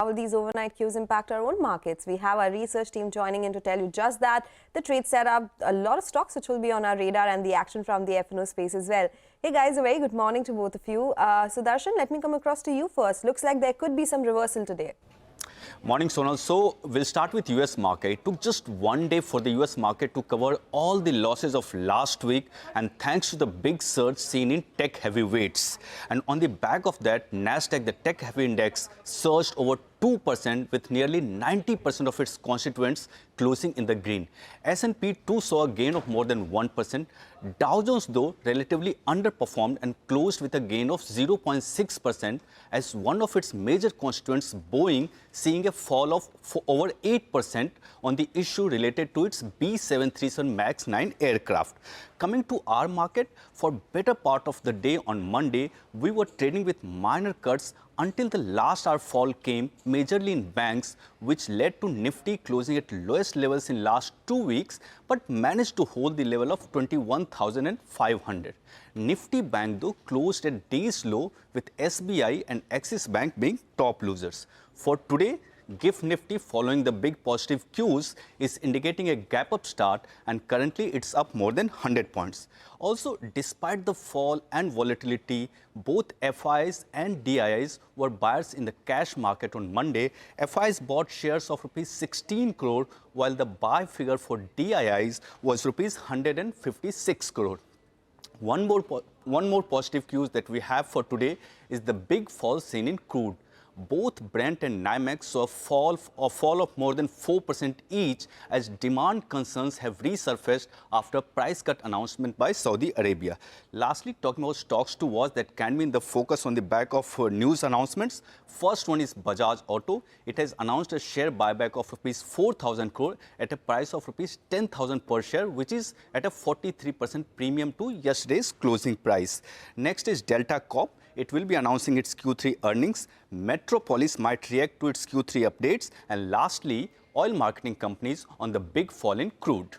How will these overnight cues impact our own markets? We have our research team joining in to tell you just that. The trade setup, a lot of stocks which will be on our radar, and the action from the F&O space as well. Hey guys, a very good morning to both of you. So Darshan, let me come across to you first. Looks like there could be some reversal today. Morning, Sonal. So we'll start with US market. It took just one day for the US market to cover all the losses of last week, and thanks to the big surge seen in tech heavyweights. And on the back of that, Nasdaq, the tech heavy index, surged over 2% with nearly 90% of its constituents closing in the green. S&P too saw a gain of more than 1%. Dow Jones, though, relatively underperformed and closed with a gain of 0.6% as one of its major constituents, Boeing, seeing a fall of over 8% on the issue related to its B737 MAX 9 aircraft. Coming to our market, for better part of the day on Monday, we were trading with minor cuts until the last hour fall came majorly in banks, which led to Nifty closing at lowest levels in last 2 weeks, but managed to hold the level of 21,500. Nifty Bank, though, closed at day's low, with SBI and Axis Bank being top losers. For today, GIFT Nifty, following the big positive cues, is indicating a gap-up start, and currently it's up more than 100 points. Also, despite the fall and volatility, both FIs and DIIs were buyers in the cash market on Monday. FIs bought shares of rupees 16 crore, while the buy figure for DIIs was rupees 156 crore. One more positive cues that we have for today is the big fall seen in crude. Both Brent and NYMEX saw a fall of more than 4% each as demand concerns have resurfaced after price cut announcement by Saudi Arabia. Lastly, talking about stocks to watch that can be in the focus on the back of news announcements. First one is Bajaj Auto. It has announced a share buyback of rupees 4,000 crore at a price of rupees 10,000 per share, which is at a 43% premium to yesterday's closing price. Next is Delta Corp. It will be announcing its Q3 earnings. Metropolis might react to its Q3 updates. And lastly, oil marketing companies on the big fall in crude.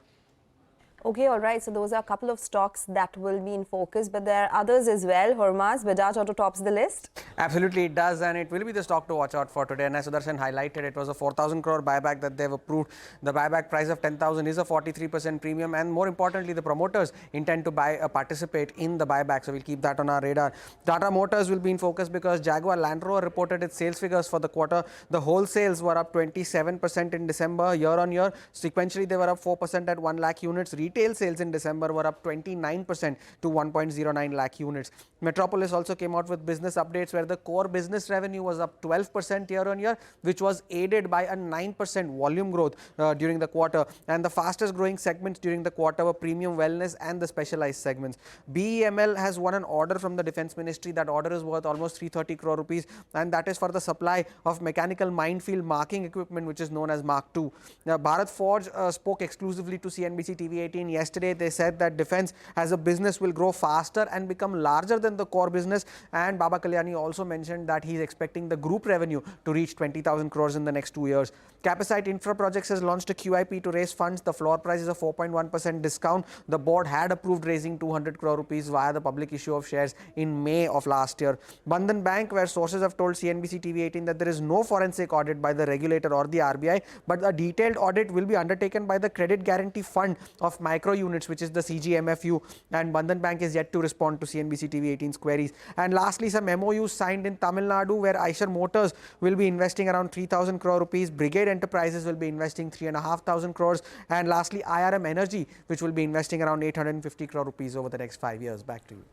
Okay, all right. So those are a couple of stocks that will be in focus, but there are others as well. Hormaz, Bajaj Auto tops the list. Absolutely, it does, and it will be the stock to watch out for today. And as Sudarshan highlighted, it was a 4,000 crore buyback that they've approved. The buyback price of 10,000 is a 43% premium, and more importantly, the promoters intend to participate in the buyback. So we'll keep that on our radar. Tata Motors will be in focus because Jaguar Land Rover reported its sales figures for the quarter. The wholesales were up 27% in December year on year. Sequentially, they were up 4% at 1 lakh units. Retail sales in December were up 29% to 1.09 lakh units. Metropolis also came out with business updates where the core business revenue was up 12% year on year, which was aided by a 9% volume growth during the quarter. And the fastest growing segments during the quarter were premium wellness and the specialized segments. BEML has won an order from the Defence Ministry. That order is worth almost 330 crore rupees, and that is for the supply of mechanical minefield marking equipment, which is known as Mark II. Now, Bharat Forge spoke exclusively to CNBC TV18 yesterday. They said that defense as a business will grow faster and become larger than the core business. And Baba Kalyani also mentioned that he's expecting the group revenue to reach 20,000 crores in the next 2 years. Capacite Infra Projects has launched a QIP to raise funds. The floor price is a 4.1% discount. The board had approved raising 200 crore rupees via the public issue of shares in May of last year. Bandhan Bank, where sources have told CNBC TV18 that there is no forensic audit by the regulator or the RBI, but a detailed audit will be undertaken by the Credit Guarantee Fund of Micro Units, which is the CGMFU, and Bandhan Bank is yet to respond to CNBC TV18's queries. And lastly, some MOUs signed in Tamil Nadu, where Eicher Motors will be investing around 3,000 crore rupees. Brigade Enterprises will be investing 3,500 crores. And lastly, IRM Energy, which will be investing around 850 crore rupees over the next 5 years. Back to you.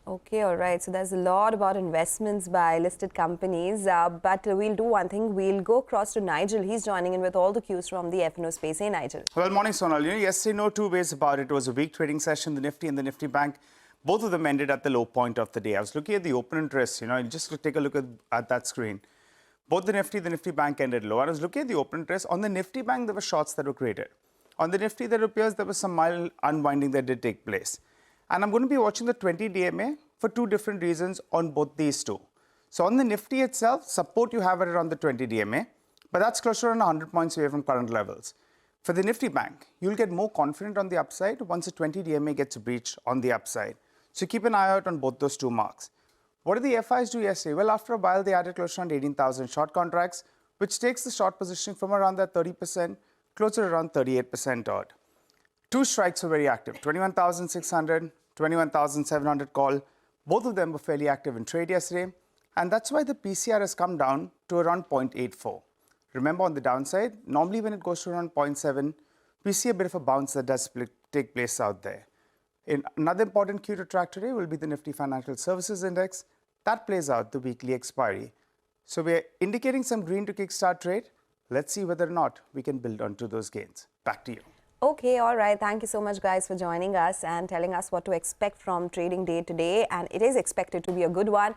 Okay, all right. So there's a lot about investments by listed companies, but we'll do one thing. We'll go across to Nigel. He's joining in with all the cues from the F&O space. Hey, Nigel. Well, morning, Sonal. Yesterday, no two ways about it. It was a weak trading session. The Nifty and the Nifty Bank, both of them ended at the low point of the day. I was looking at the open interest. Just take a look at that screen. Both the Nifty Bank ended low. I was looking at the open interest. On the Nifty Bank, there were shorts that were created. On the Nifty, there appears there was some mild unwinding that did take place. And I'm going to be watching the 20 DMA for two different reasons on both these two. So on the Nifty itself, support you have it around the 20 DMA, but that's closer to 100 points away from current levels. For the Nifty Bank, you'll get more confident on the upside once the 20 DMA gets breached on the upside. So keep an eye out on both those two marks. What did the FIs do yesterday? Well, after a while, they added close to around 18,000 short contracts, which takes the short positioning from around that 30%, closer to around 38% odd. Two strikes were very active, 21,600, 21,700 call. Both of them were fairly active in trade yesterday. And that's why the PCR has come down to around 0.84. Remember, on the downside, normally when it goes to around 0.7, we see a bit of a bounce that does take place out there. Another important cue to track today will be the Nifty Financial Services Index. That plays out the weekly expiry. So we're indicating some green to kickstart trade. Let's see whether or not we can build onto those gains. Back to you. Okay, all right. Thank you so much, guys, for joining us and telling us what to expect from trading day today. And it is expected to be a good one.